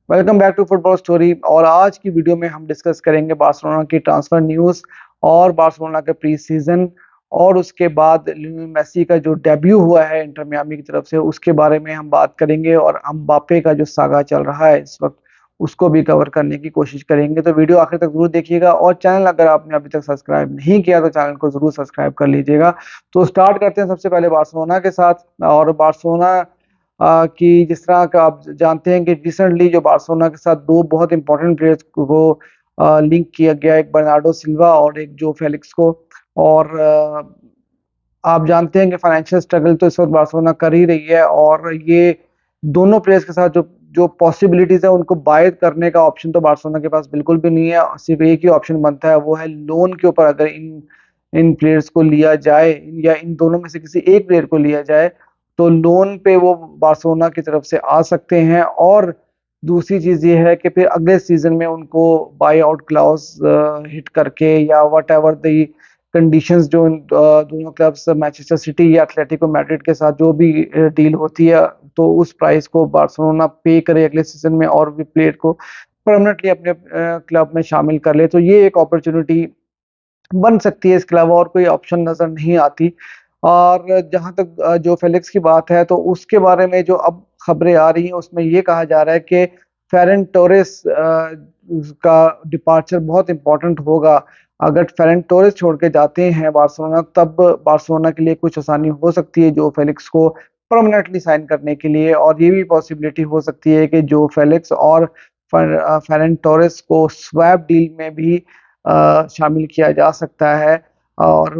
Welcome back to football story. और आज की वीडियो में हम डिस्कस करेंगे बार्सिलोना की ट्रांसफर न्यूज़ और बार्सिलोना के प्री सीजन और उसके बाद लियोनेल मेसी का जो डेब्यू हुआ है इंटर मियामी की तरफ से उसके बारे में हम बात करेंगे। और एम्बाप्पे का जो सागा चल रहा है इस वक्त उसको भी कवर करने की कोशिश करेंगे। तो वीडियो आखिर तक जरूर देखिएगा और चैनल अगर आपने अभी तक सब्सक्राइब नहीं किया तो चैनल को जरूर सब्सक्राइब कर लीजिएगा। तो स्टार्ट करते हैं सबसे पहले बार्सिलोना के साथ। और बार्सिलोना कि जिस तरह का आप जानते हैं कि रिसेंटली जो बार्सिलोना के साथ दो बहुत इंपॉर्टेंट प्लेयर्स को लिंक किया गया, एक बर्नार्डो सिल्वा और एक जो फेलिक्स को। और आप जानते हैं कि फाइनेंशियल स्ट्रगल तो इस वक्त बार्सिलोना कर ही रही है और ये दोनों प्लेयर्स के साथ जो जो पॉसिबिलिटीज है उनको बाय करने का ऑप्शन तो बार्सिलोना के पास बिल्कुल भी नहीं है। सिर्फ एक ही ऑप्शन बनता है, वो है लोन के ऊपर। अगर इन इन प्लेयर्स को लिया जाए या इन दोनों में से किसी एक प्लेयर को लिया जाए तो लोन पे वो बार्सिलोना की तरफ से आ सकते हैं। और दूसरी चीज ये है कि फिर अगले सीजन में उनको बाई आउट क्लाउज हिट करके या वट एवर द कंडीशंस जो इन दोनों क्लब्स मैनचेस्टर सिटी या एथलेटिको मैड्रिड के साथ जो भी डील होती है तो उस प्राइस को बार्सिलोना पे करे अगले सीजन में और भी प्लेयर को परमानेंटली अपने क्लब में शामिल कर ले। तो ये एक अपॉर्चुनिटी बन सकती है इसके अलावा और कोई ऑप्शन नजर नहीं आती। और जहां तक जो फेलिक्स की बात है तो उसके बारे में जो अब खबरें आ रही हैं उसमें ये कहा जा रहा है कि फेरन टोरेस का डिपार्चर बहुत इंपॉर्टेंट होगा। अगर फेरन टोरेस छोड़ के जाते हैं बार्सिलोना तब बार्सिलोना के लिए कुछ आसानी हो सकती है जो फेलिक्स को परमानेंटली साइन करने के लिए। और ये भी पॉसिबिलिटी हो सकती है कि जो फेलिक्स और फेरन टोरेस को स्वैप डील में भी शामिल किया जा सकता है। और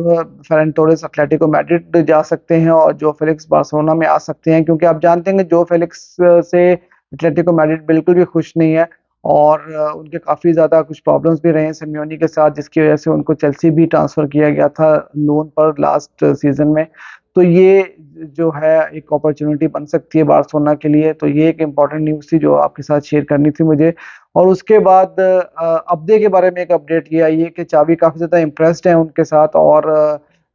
फेरन टोरेस एथलेटिको मैड्रिड जा सकते हैं और जो फेलिक्स बार्सिलोना में आ सकते हैं, क्योंकि आप जानते हैं कि जो फेलिक्स से एथलेटिको मैड्रिड बिल्कुल भी खुश नहीं है। और उनके काफ़ी ज़्यादा कुछ प्रॉब्लम्स भी रहे हैं सिमियोनी के साथ, जिसकी वजह से उनको चेल्सी भी ट्रांसफ़र किया गया था लोन पर लास्ट सीजन में। तो ये जो है एक अपॉर्चुनिटी बन सकती है बार्सिलोना के लिए। तो ये एक इम्पॉर्टेंट न्यूज़ थी जो आपके साथ शेयर करनी थी मुझे। और उसके बाद अब्दे के बारे में एक अपडेट ये आई है कि चावी काफ़ी ज़्यादा इम्प्रेस्ड है उनके साथ। और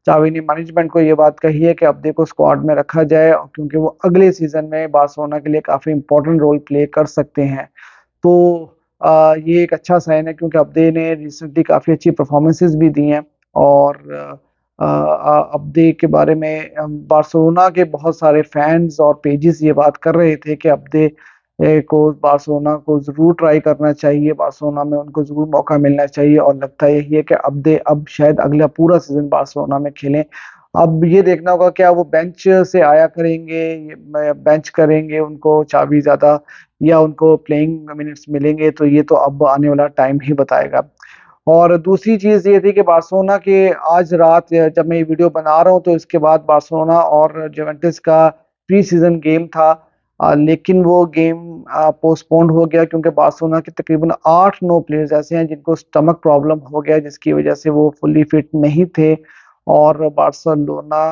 चावी ने मैनेजमेंट को ये बात कही है कि अब्दे को स्क्वाड में रखा जाए क्योंकि वो अगले सीजन में बार्सिलोना के लिए काफ़ी इंपॉर्टेंट रोल प्ले कर सकते हैं। तो ये एक अच्छा साइन है क्योंकि अब्दे ने रिसेंटली काफ़ी अच्छी परफॉर्मेंसेस भी दी हैं। और अब्दे के बारे में बार्सिलोना के बहुत सारे फैंस और पेजेस ये बात कर रहे थे कि अब्दे को बार्सिलोना को ज़रूर ट्राई करना चाहिए, बार्सिलोना में उनको ज़रूर मौका मिलना चाहिए। और लगता यही है कि अब्दे अब शायद अगला पूरा सीजन बार्सिलोना में खेलें। अब ये देखना होगा क्या वो बेंच से आया करेंगे, बेंच करेंगे उनको चाबी ज़्यादा या उनको प्लेइंग मिनट्स मिलेंगे, तो ये तो अब आने वाला टाइम ही बताएगा। और दूसरी चीज़ ये थी कि बार्सिलोना के आज रात जब मैं ये वीडियो बना रहा हूँ तो इसके बाद बार्सिलोना और जुवेंटस का प्री सीजन गेम था। लेकिन वो गेम पोस्टपोन्ड हो गया क्योंकि बार्सिलोना के तकरीबन 8-9 प्लेयर्स ऐसे हैं जिनको स्टमक प्रॉब्लम हो गया, जिसकी वजह से वो फुल्ली फिट नहीं थे। और बार्सिलोना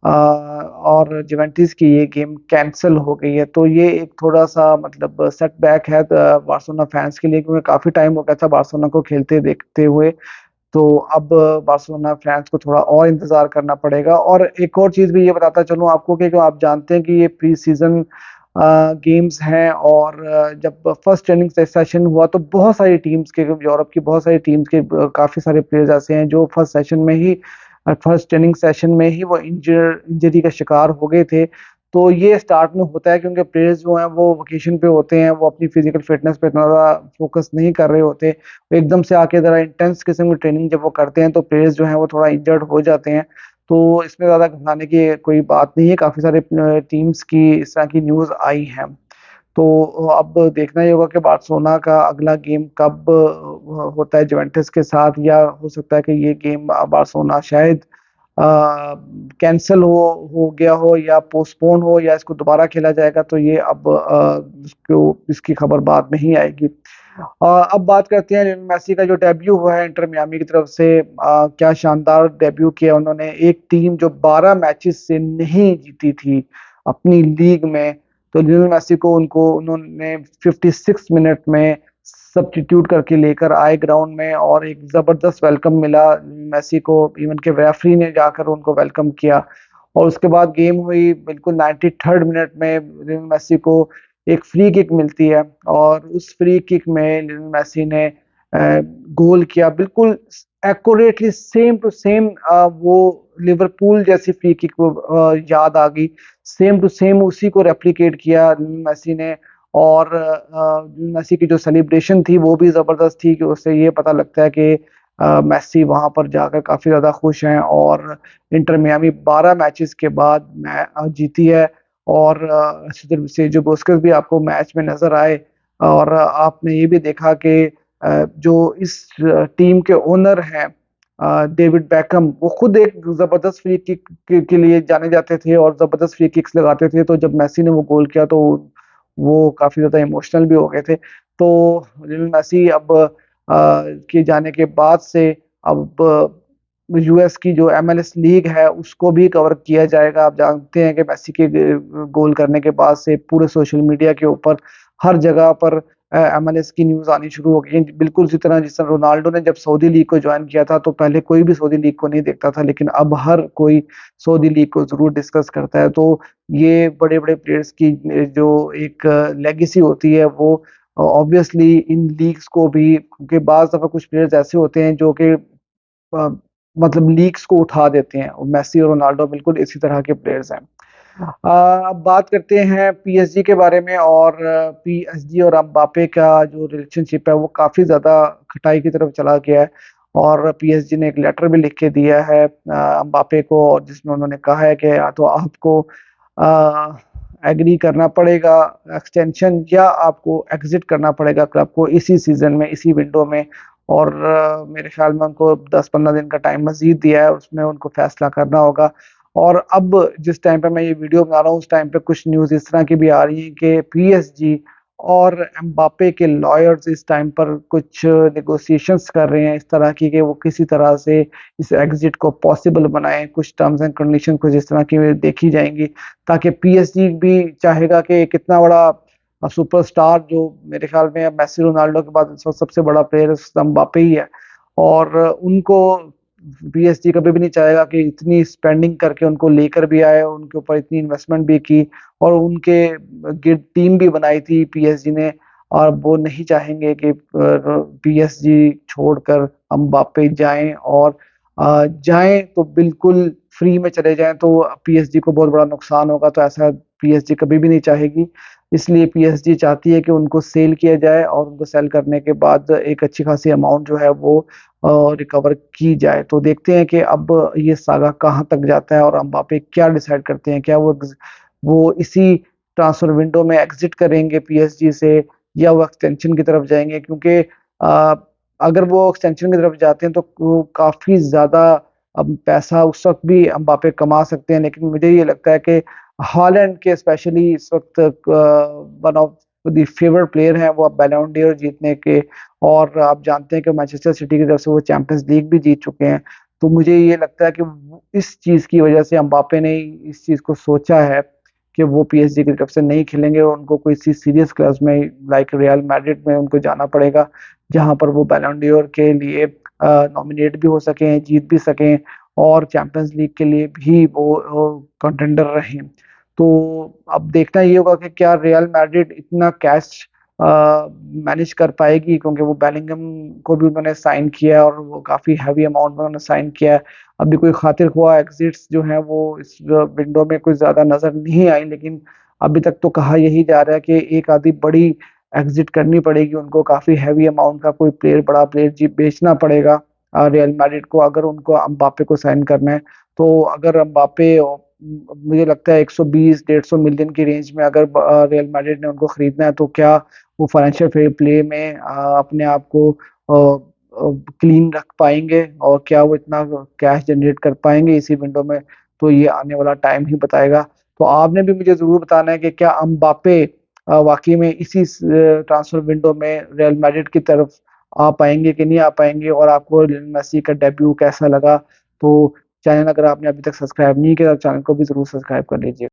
और जुवेंटस की ये गेम कैंसिल हो गई है। तो ये एक थोड़ा सा मतलब सेटबैक है बार्सिलोना फैंस के लिए, क्योंकि काफ़ी टाइम हो गया था बार्सिलोना को खेलते देखते हुए। तो अब बार्सिलोना फैंस को थोड़ा और इंतजार करना पड़ेगा। और एक और चीज़ भी ये बताता चलूँ आपको कि जो आप जानते हैं कि ये प्री सीजन गेम्स हैं। और जब फर्स्ट ट्रेनिंग सेशन हुआ तो बहुत सारी टीम्स के, यूरोप की बहुत सारी टीम्स के काफ़ी सारे प्लेयर्स ऐसे हैं जो फर्स्ट ट्रेनिंग सेशन में ही वो इंजरी का शिकार हो गए थे। तो ये स्टार्ट में होता है क्योंकि प्लेयर्स जो हैं वो वेकेशन पे होते हैं, वो अपनी फिजिकल फिटनेस पे इतना ज़्यादा फोकस नहीं कर रहे होते। वो एकदम से आके ज़रा इंटेंस किस्म की ट्रेनिंग जब वो करते हैं तो प्लेयर्स जो हैं वो थोड़ा इंजर्ड हो जाते हैं। तो इसमें ज़्यादा घबराने की कोई बात नहीं है, काफ़ी सारे टीम्स की इस तरह की न्यूज़ आई हैं। तो अब देखना ही होगा कि बार्सिलोना का अगला गेम कब होता है जुवेंटस के साथ, या हो सकता है कि ये गेम बार्सिलोना शायद कैंसिल हो गया हो या पोस्टपोन हो या इसको दोबारा खेला जाएगा। तो ये अब इसकी खबर बाद में ही आएगी। अब बात करते हैं लियोनेल मेसी का जो डेब्यू हुआ है इंटर मियामी की तरफ से। क्या शानदार डेब्यू किया उन्होंने, एक टीम जो 12 मैचेस से नहीं जीती थी अपनी लीग में। तो लियोनेल मेसी को उन्होंने 56 मिनट में सब्स्टिट्यूट करके लेकर आए ग्राउंड में और एक जबरदस्त वेलकम मिला मेसी को। इवन के रेफरी ने जाकर उनको वेलकम किया। और उसके बाद गेम हुई, बिल्कुल 93rd मिनट में लियोनेल मेसी को एक फ्री किक मिलती है और उस फ्री किक में लियोनेल मेसी ने गोल किया, बिल्कुल एक्यूरेटली सेम टू सेम। वो लिवरपूल जैसी फ्री किक याद आ गई, सेम टू सेम उसी को रेप्लिकेट किया लियोनेल मेसी ने। और मेसी की जो सेलिब्रेशन थी वो भी जबरदस्त थी, कि उससे ये पता लगता है कि मेसी वहां पर जाकर काफी ज्यादा खुश हैं। और इंटर मियामी 12 मैचेस के बाद जीती है। और सेर्जियो बुस्केट्स भी आपको मैच में नजर आए। और आपने ये भी देखा कि जो इस टीम के ओनर हैं डेविड बैकम, वो खुद एक जबरदस्त फ्री किक के लिए जाने जाते थे और जबरदस्त फ्री किक्स लगाते थे। तो जब मेसी ने वो गोल किया तो वो काफी ज्यादा इमोशनल भी हो गए थे। तो लियोनेल मेसी अब के जाने के बाद से अब यूएस की जो एमएलएस लीग है उसको भी कवर किया जाएगा। आप जानते हैं कि मेसी के गोल करने के बाद से पूरे सोशल मीडिया के ऊपर हर जगह पर एमएलएस की न्यूज आनी शुरू हो गई है। बिल्कुल उसी तरह जिस तरह रोनाल्डो ने जब सऊदी लीग को ज्वाइन किया था तो पहले कोई भी सऊदी लीग को नहीं देखता था, लेकिन अब हर कोई सऊदी लीग को जरूर डिस्कस करता है। तो ये बड़े बड़े प्लेयर्स की जो एक लेगेसी होती है वो ऑब्वियसली इन लीग्स को भी, क्योंकि बाज दफा कुछ प्लेयर्स ऐसे होते हैं जो कि अ, मतलब लीग्स को उठा देते हैं, और मेसी और रोनाल्डो बिल्कुल इसी तरह के प्लेयर्स हैं। अब बात करते हैं पीएसजी के बारे में। और पीएसजी और एम्बापे का जो रिलेशनशिप है वो काफी ज्यादा खटाई की तरफ चला गया है। और पीएसजी ने एक लेटर भी लिख के दिया है एम्बापे को, और जिसमें उन्होंने कहा है कि या तो आपको एग्री करना पड़ेगा एक्सटेंशन, या आपको एग्जिट करना पड़ेगा क्लब को इसी सीजन में, इसी विंडो में। और मेरे ख्याल में उनको 10-15 दिन का टाइम मजीद दिया है, उसमें उनको फैसला करना होगा। और अब जिस टाइम पे मैं ये वीडियो बना रहा हूँ उस टाइम पे कुछ न्यूज़ इस तरह की भी आ रही हैं कि पीएसजी और एम्बापे के लॉयर्स इस टाइम पर कुछ नेगोशिएशंस कर रहे हैं इस तरह की, कि वो किसी तरह से इस एग्जिट को पॉसिबल बनाएं। कुछ टर्म्स एंड कंडीशन कुछ इस तरह की देखी जाएंगी, ताकि पीएसजी भी चाहेगा कि कितना बड़ा सुपरस्टार, जो मेरे ख्याल में मेसी रोनाल्डो के बाद इस वक्त सबसे बड़ा प्लेयर एम्बापे ही है, और उनको पीएसजी कभी भी नहीं चाहेगा कि इतनी स्पेंडिंग करके उनको लेकर भी आए, उनके ऊपर इतनी इन्वेस्टमेंट भी की और उनके टीम भी बनाई थी पीएसजी ने। और वो नहीं चाहेंगे कि पीएसजी छोड़कर एम्बापे जाएं, और जाएं तो बिल्कुल फ्री में चले जाएं तो पीएसजी को बहुत बड़ा नुकसान होगा। तो ऐसा पीएसजी कभी भी नहीं चाहेगी। इसलिए पीएसजी चाहती है कि उनको सेल किया जाए, और उनको सेल करने के बाद एक अच्छी खासी अमाउंट जो है वो रिकवर की जाए। तो देखते हैं कि अब ये सागा कहाँ तक जाता है और एम्बापे क्या डिसाइड करते हैं। क्या वो इसी ट्रांसफर विंडो में एग्जिट करेंगे पीएसजी से, या वो एक्सटेंशन की तरफ जाएंगे? क्योंकि अगर वो एक्सटेंशन की तरफ जाते हैं तो वो काफी ज्यादा अब पैसा उस वक्त भी एम्बापे कमा सकते हैं। लेकिन मुझे ये लगता है कि हॉलैंड के स्पेशली इस वक्त one of the favourite player हैं वो, अब बैलन डोर जीतने के। और आप जानते हैं कि मैनचेस्टर सिटी की तरफ से वो चैंपियंस लीग भी जीत चुके हैं। तो मुझे ये लगता है कि इस चीज की वजह से एम्बापे ने इस चीज को सोचा है कि वो पीएसजी की तरफ से नहीं खेलेंगे, और उनको कोई सी सीरियस क्लब में लाइक रियल मैड्रिड में उनको जाना पड़ेगा, जहां पर वो बैलन डोर के लिए नॉमिनेट भी हो सकें, जीत भी सकें, और चैंपियंस लीग के लिए भी वो कंटेंडर रहें। तो अब देखना ये होगा कि क्या रियल मैड्रिड इतना कैश मैनेज कर पाएगी, क्योंकि वो बेलिंगम को भी उन्होंने साइन किया है और वो काफी हैवी अमाउंट में उन्होंने साइन किया है। अभी कोई खातिर हुआ एग्जिट्स जो हैं वो इस विंडो में कुछ ज्यादा नजर नहीं आई, लेकिन अभी तक तो कहा यही जा रहा है कि एक आधी बड़ी एग्जिट करनी पड़ेगी उनको, काफी हैवी अमाउंट का कोई प्लेयर, बड़ा प्लेयर जी बेचना पड़ेगा रियल मैड्रिड को, अगर उनको अम्बापे को साइन करना है। तो अगर अम्बापे मुझे लगता है 120-150 मिलियन की रेंज में अगर रियल मैड्रिड ने उनको खरीदना है, तो क्या वो फाइनेंशियल फेयर प्ले में अपने आप को क्लीन रख पाएंगे, और क्या वो इतना कैश जनरेट कर पाएंगे इसी विंडो में? तो ये आने वाला टाइम ही बताएगा। तो आपने भी मुझे जरूर बताना है कि क्या अम्बापे वाकई में इसी ट्रांसफर विंडो में रियल मैड्रिड की तरफ आ पाएंगे कि नहीं आ पाएंगे, और आपको लियोनेल मेसी का डेब्यू कैसा लगा? तो चैनल अगर आपने अभी तक सब्सक्राइब नहीं किया तो चैनल को भी जरूर सब्सक्राइब कर लीजिए।